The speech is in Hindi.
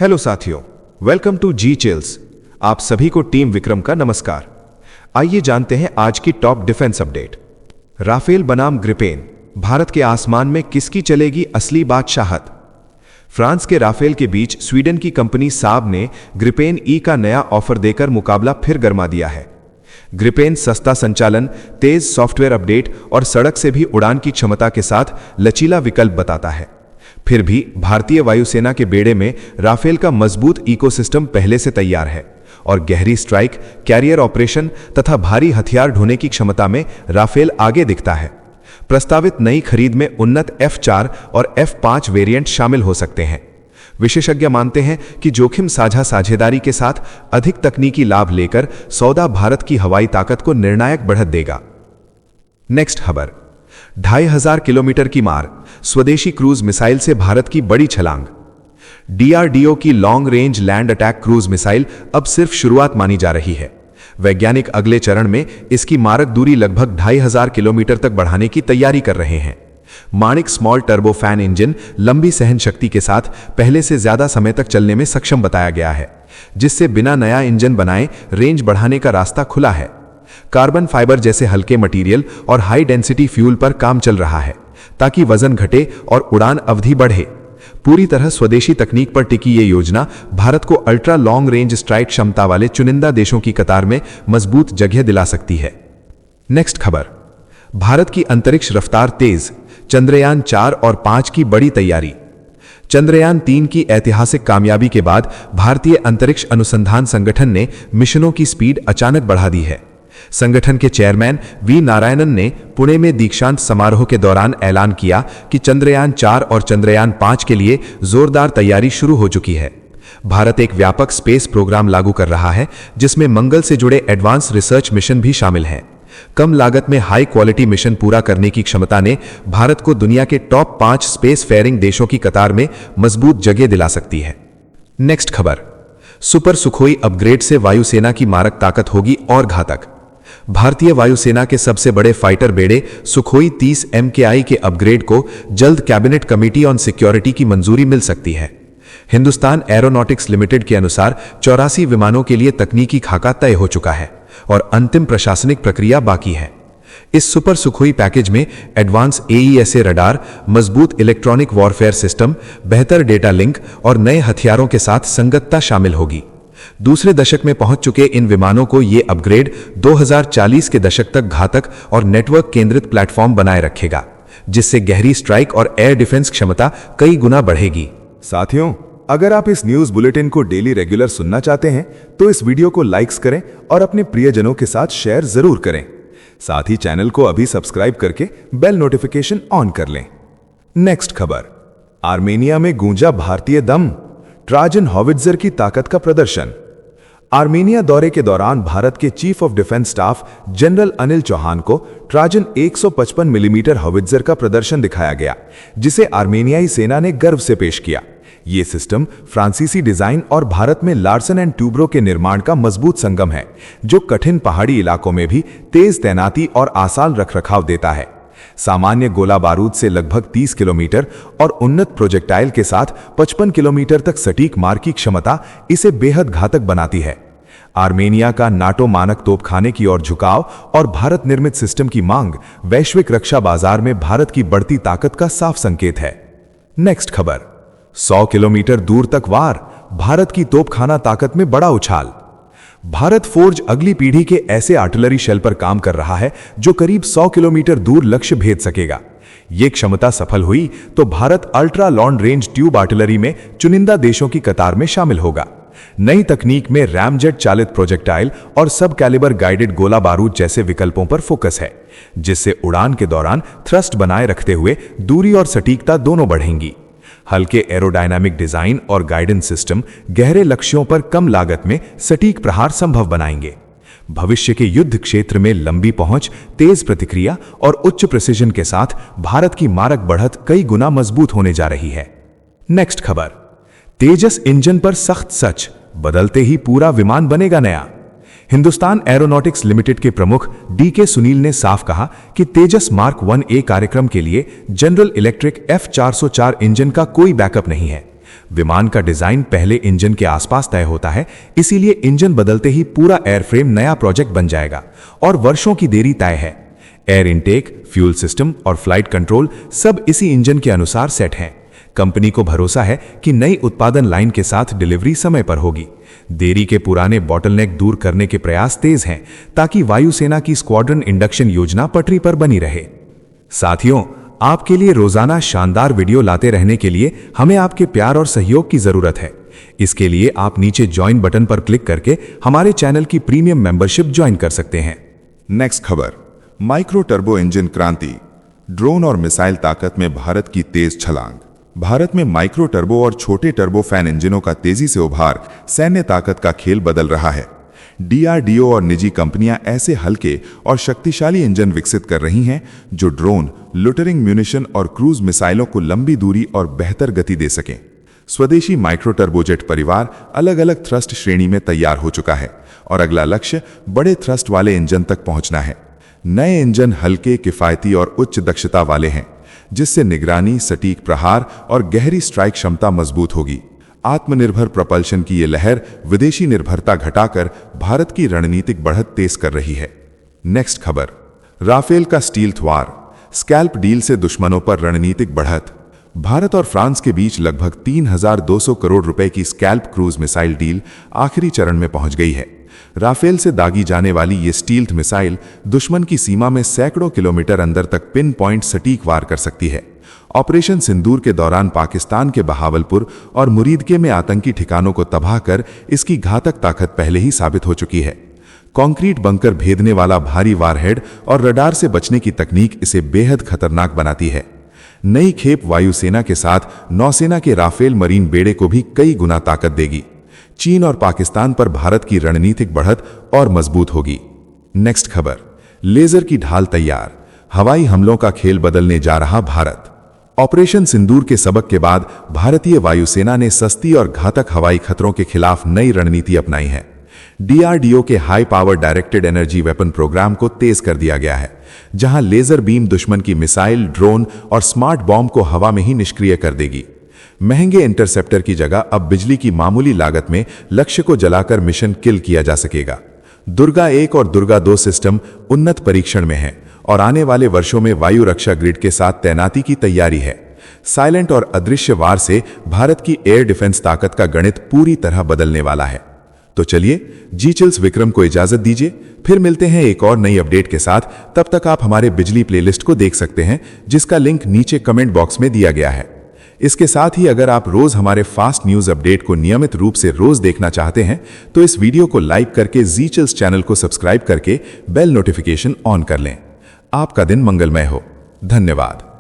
हेलो साथियों, वेलकम टू जी चिल्स। आप सभी को टीम विक्रम का नमस्कार। आइए जानते हैं आज की टॉप डिफेंस अपडेट। राफेल बनाम ग्रिपेन, भारत के आसमान में किसकी चलेगी असली बादशाहत। फ्रांस के राफेल के बीच स्वीडन की कंपनी साब ने ग्रिपेन ई का नया ऑफर देकर मुकाबला फिर गरमा दिया है। ग्रिपेन सस्ता संचालन, तेज सॉफ्टवेयर अपडेट और सड़क से भी उड़ान की क्षमता के साथ लचीला विकल्प बताता है। फिर भी भारतीय वायुसेना के बेड़े में राफेल का मजबूत इकोसिस्टम पहले से तैयार है और गहरी स्ट्राइक, कैरियर ऑपरेशन तथा भारी हथियार ढोने की क्षमता में राफेल आगे दिखता है। प्रस्तावित नई खरीद में उन्नत F4 और F5 वेरिएंट शामिल हो सकते हैं। विशेषज्ञ मानते हैं कि जोखिम साझेदारी के साथ अधिक तकनीकी लाभ लेकर सौदा भारत की हवाई ताकत को निर्णायक बढ़त देगा। नेक्स्ट खबर, 2500 किलोमीटर की मार, स्वदेशी क्रूज मिसाइल से भारत की बड़ी छलांग। DRDO की long range land attack cruise missile अब सिर्फ शुरुआत मानी जा रही है। वैज्ञानिक अगले चरण में इसकी मारक दूरी लगभग 2500 किलोमीटर तक बढ़ाने की तैयारी कर रहे हैं। माणिक स्मॉल टर्बोफैन इंजन लंबी सहन शक्ति के साथ पहले से ज्यादा समय तक चलने में सक्षम बताया गया है, जिससे बिना नया इंजन बनाए रेंज बढ़ाने का रास्ता खुला है। कार्बन फाइबर जैसे हल्के मटेरियल और हाई डेंसिटी फ्यूल पर काम चल रहा है ताकि वजन घटे और उड़ान अवधि बढ़े। पूरी तरह स्वदेशी तकनीक पर टिकी ये योजना भारत को अल्ट्रा लॉन्ग रेंज स्ट्राइक क्षमता वाले चुनिंदा देशों की कतार में मजबूत जगह दिला सकती है। नेक्स्ट खबर, भारत की अंतरिक्ष रफ्तार तेज, चंद्रयान 4 और 5 की बड़ी तैयारी। चंद्रयान 3 की ऐतिहासिक कामयाबी के बाद भारतीय अंतरिक्ष अनुसंधान संगठन ने मिशनों की स्पीड अचानक बढ़ा दी है। संगठन के चेयरमैन वी नारायणन ने पुणे में दीक्षांत समारोह के दौरान ऐलान किया कि चंद्रयान 4 और चंद्रयान 5 के लिए जोरदार तैयारी शुरू हो चुकी है। भारत एक व्यापक स्पेस प्रोग्राम लागू कर रहा है, जिसमें मंगल से जुड़े एडवांस रिसर्च मिशन भी शामिल हैं। कम लागत में हाई क्वालिटी मिशन पूरा करने की क्षमता ने भारत को दुनिया के टॉप 5 स्पेस फेयरिंग देशों की कतार में मजबूत जगह दिला सकती है। नेक्स्ट खबर, सुपर सुखोई अपग्रेड से वायुसेना की मारक ताकत होगी और घातक। भारतीय वायुसेना के सबसे बड़े फाइटर बेड़े सुखोई 30 MKI के अपग्रेड को जल्द कैबिनेट कमेटी ऑन सिक्योरिटी की मंजूरी मिल सकती है। हिंदुस्तान एरोनॉटिक्स लिमिटेड के अनुसार 84 विमानों के लिए तकनीकी खाका तय हो चुका है और अंतिम प्रशासनिक प्रक्रिया बाकी है। इस सुपर सुखोई पैकेज में एडवांस AESA रडार, मजबूत इलेक्ट्रॉनिक वॉरफेयर सिस्टम, बेहतर डेटा लिंक और नए हथियारों के साथ संगतता शामिल होगी। दूसरे दशक में पहुंच चुके इन विमानों को ये अपग्रेड 2040 के दशक तक घातक और नेटवर्क केंद्रित प्लेटफॉर्म बनाए रखेगा, जिससे गहरी स्ट्राइक और एयर डिफेंस क्षमता कई गुना बढ़ेगी। साथियों, अगर आप इस न्यूज बुलेटिन को डेली रेगुलर सुनना चाहते हैं तो इस वीडियो को लाइक्स करें और अपने प्रियजनों के साथ शेयर जरूर करें। साथ ही चैनल को अभी सब्सक्राइब करके बेल नोटिफिकेशन ऑन कर लें। नेक्स्ट खबर, आर्मेनिया में गूंजा भारतीय दम, ट्राजन हॉविट्जर की ताकत का प्रदर्शन। आर्मेनिया दौरे के दौरान भारत के chief of defence staff general Anil Chauhan को ट्राजन 155 मिलीमीटर हॉविट्जर का प्रदर्शन दिखाया गया, जिसे आर्मेनियाई सेना ने गर्व से पेश किया। ये सिस्टम फ्रांसीसी डिजाइन और भारत में लार्सन एंड ट्यूब्रो के निर्माण का मजबूत संगम है, जो कठिन पहाड़ी इलाकों में भी तेज तैनाती और आसान रखरखाव देता है। सामान्य गोला बारूद से लगभग 30 किलोमीटर और उन्नत प्रोजेक्टाइल के साथ 55 किलोमीटर तक सटीक मार की क्षमता इसे बेहद घातक बनाती है। आर्मेनिया का नाटो मानक तोपखाने की ओर झुकाव और भारत निर्मित सिस्टम की मांग वैश्विक रक्षा बाजार में भारत की बढ़ती ताकत का साफ संकेत है। नेक्स्ट खबर, 100 किलोमीटर दूर तक वार, भारत की तोपखाना ताकत में बड़ा उछाल। भारत फोर्ज अगली पीढ़ी के ऐसे आर्टिलरी शेल पर काम कर रहा है जो करीब 100 किलोमीटर दूर लक्ष्य भेद सकेगा। यह क्षमता सफल हुई तो Bharat ultra long range tube artillery में चुनिंदा देशों की कतार में शामिल होगा। नई तकनीक में रैमजेट चालित प्रोजेक्टाइल और सब कैलिबर गाइडेड गोला बारूद जैसे विकल्पों पर फोकस है, जिससे उड़ान के दौरान थ्रस्ट बनाए रखते हुए दूरी और सटीकता दोनों बढ़ेंगी। हल्के एरोडायनामिक डिजाइन और गाइडेंस सिस्टम गहरे लक्ष्यों पर कम लागत में सटीक प्रहार संभव बनाएंगे। भविष्य के युद्ध क्षेत्र में लंबी पहुंच, तेज प्रतिक्रिया और उच्च प्रिसिजन के साथ भारत की मारक बढ़त कई गुना मजबूत होने जा रही है। नेक्स्ट खबर, तेजस इंजन पर सख्त सच, बदलते ही पूरा विमान बनेगा नया। हिंदुस्तान एरोनॉटिक्स लिमिटेड के प्रमुख DK सुनील ने साफ कहा कि तेजस मार्क 1A कार्यक्रम के लिए जनरल इलेक्ट्रिक F404 इंजन का कोई बैकअप नहीं है। विमान का डिजाइन पहले इंजन के आसपास तय होता है, इसीलिए इंजन बदलते ही पूरा एयरफ्रेम नया प्रोजेक्ट बन जाएगा और वर्षों की देरी तय है। एयर इनटेक, फ्यूल सिस्टम और फ्लाइट कंट्रोल सब इसी इंजन के अनुसार सेट हैं। कंपनी को भरोसा है कि नई उत्पादन लाइन के साथ डिलीवरी समय पर होगी। देरी के पुराने बॉटलनेक दूर करने के प्रयास तेज हैं ताकि वायुसेना की स्क्वाड्रन इंडक्शन योजना पटरी पर बनी रहे। साथियों, आपके लिए रोजाना शानदार वीडियो लाते रहने के लिए हमें आपके प्यार और सहयोग की जरूरत है। इसके लिए आप नीचे ज्वाइन बटन पर क्लिक करके हमारे चैनल की प्रीमियम मेंबरशिप ज्वाइन कर सकते हैं। नेक्स्ट खबर, माइक्रो टर्बो इंजन क्रांति, ड्रोन और मिसाइल ताकत में भारत की तेज छलांग। भारत में माइक्रो टर्बो और छोटे टर्बो फैन इंजनों का तेजी से उभार सैन्य ताकत का खेल बदल रहा है। डीआरडीओ और निजी कंपनियां ऐसे हल्के और शक्तिशाली इंजन विकसित कर रही हैं जो ड्रोन, लुटरिंग म्यूनिशन और क्रूज मिसाइलों को लंबी दूरी और बेहतर गति दे सकें। स्वदेशी माइक्रो टर्बोजेट परिवार अलग अलग थ्रस्ट श्रेणी में तैयार हो चुका है और अगला लक्ष्य बड़े थ्रस्ट वाले इंजन तक पहुंचना है। नए इंजन हल्के, किफायती और उच्च दक्षता वाले हैं, जिससे निगरानी, सटीक प्रहार और गहरी स्ट्राइक क्षमता मजबूत होगी। आत्मनिर्भर प्रपल्शन की ये लहर विदेशी निर्भरता घटाकर भारत की रणनीतिक बढ़त तेज कर रही है। नेक्स्ट खबर, राफेल का स्टील्थ वार, स्कैल्प डील से दुश्मनों पर रणनीतिक बढ़त। भारत और फ्रांस के बीच लगभग 3,200 करोड़ रुपए की स्कैल्प क्रूज मिसाइल डील आखिरी चरण में पहुंच गई है। राफेल से दागी जाने वाली ये स्टील्थ मिसाइल दुश्मन की सीमा में सैकड़ों किलोमीटर अंदर तक पिन पॉइंट सटीक वार कर सकती है। ऑपरेशन सिंदूर के दौरान पाकिस्तान के बहावलपुर और मुरीदके में आतंकी ठिकानों को तबाह कर इसकी घातक ताकत पहले ही साबित हो चुकी है। कंक्रीट बंकर भेदने वाला भारी वारहेड और रडार से बचने की तकनीक इसे बेहद खतरनाक बनाती है। नई खेप वायुसेना के साथ नौसेना के राफेल मरीन बेड़े को भी कई गुना ताकत देगी। चीन और पाकिस्तान पर भारत की रणनीतिक बढ़त और मजबूत होगी। नेक्स्ट खबर, लेजर की ढाल तैयार, हवाई हमलों का खेल बदलने जा रहा भारत। ऑपरेशन सिंदूर के सबक के बाद भारतीय वायुसेना ने सस्ती और घातक हवाई खतरों के खिलाफ नई रणनीति अपनाई है। डीआरडीओ के high power directed energy weapon programme को तेज कर दिया गया है, जहां लेजर बीम दुश्मन की मिसाइल, ड्रोन और स्मार्ट बॉम्ब को हवा में ही निष्क्रिय कर देगी। महंगे इंटरसेप्टर की जगह अब बिजली की मामूली लागत में लक्ष्य को जलाकर मिशन किल किया जा सकेगा। दुर्गा 1 और दुर्गा 2 सिस्टम उन्नत परीक्षण में है और आने वाले वर्षों में वायु रक्षा ग्रिड के साथ तैनाती की तैयारी है। साइलेंट और अदृश्य वार से भारत की एयर डिफेंस ताकत का गणित पूरी तरह बदलने वाला है। तो चलिए, जीचिल्स विक्रम को इजाजत दीजिए, फिर मिलते हैं एक और नई अपडेट के साथ। तब तक आप हमारे बिजली प्लेलिस्ट को देख सकते हैं, जिसका लिंक नीचे कमेंट बॉक्स में दिया गया है। इसके साथ ही अगर आप रोज हमारे फास्ट न्यूज अपडेट को नियमित रूप से रोज देखना चाहते हैं तो इस वीडियो को लाइक करके जीचिल्स चैनल को सब्सक्राइब करके बेल नोटिफिकेशन ऑन कर लें। आपका दिन मंगलमय हो। धन्यवाद।